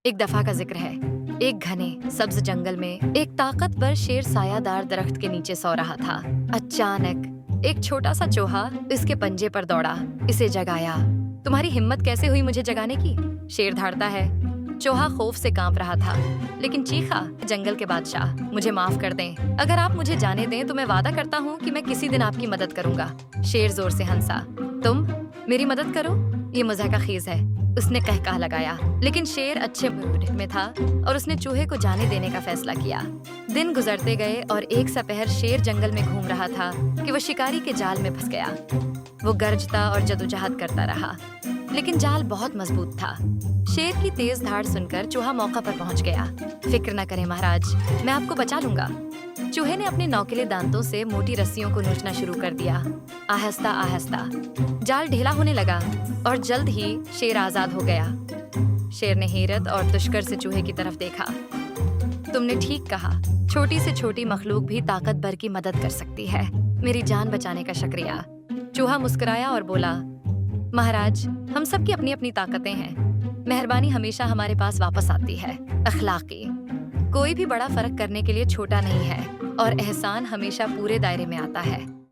एक दफा का जिक्र है। एक घने सब्ज जंगल में एक ताकतवर शेर सायादार दरख्त के नीचे सो रहा था। अचानक एक छोटा सा चूहा इसके पंजे पर दौड़ा, इसे जगाया। तुम्हारी हिम्मत कैसे हुई मुझे जगाने की? शेर धाड़ता है। चूहा खौफ से कांप रहा था, लेकिन चीखा, जंगल के बादशाह, मुझे माफ कर दें। अगर आप मुझे जाने दें तो मैं वादा करता हूँ कि मैं किसी दिन आपकी मदद करूंगा। शेर जोर से हंसा। तुम मेरी मदद करो? ये मज़ाक़खेज़ है, उसने कहकहा लगाया। लेकिन शेर अच्छे मूड में था और उसने चूहे को जाने देने का फैसला किया। दिन गुजरते गए और एक सपहर शेर जंगल में घूम रहा था कि वो शिकारी के जाल में फंस गया। वो गरजता और जदोजहद करता रहा, लेकिन जाल बहुत मजबूत था। शेर की तेज धाड़ सुनकर चूहा मौका पर पहुंच गया। फिक्र न करें महाराज, मैं आपको बचा लूंगा। चूहे ने अपने नौकीले दांतों से मोटी रस्सियों को नोचना शुरू कर दिया। आहिस्ता आहिस्ता जाल ढीला होने लगा और जल्द ही शेर आजाद हो गया। शेर ने हैरत और तुष्कर से चूहे की तरफ देखा। तुमने ठीक कहा, छोटी से छोटी मखलूक भी ताकतवर की मदद कर सकती है। मेरी जान बचाने का शुक्रिया। चूहा मुस्कुराया और बोला, महाराज, हम सबकी अपनी अपनी ताकतें हैं। मेहरबानी हमेशा हमारे पास वापस आती है। अखलाकी कोई भी बड़ा फर्क करने के लिए छोटा नहीं है और एहसान हमेशा पूरे दायरे में आता है।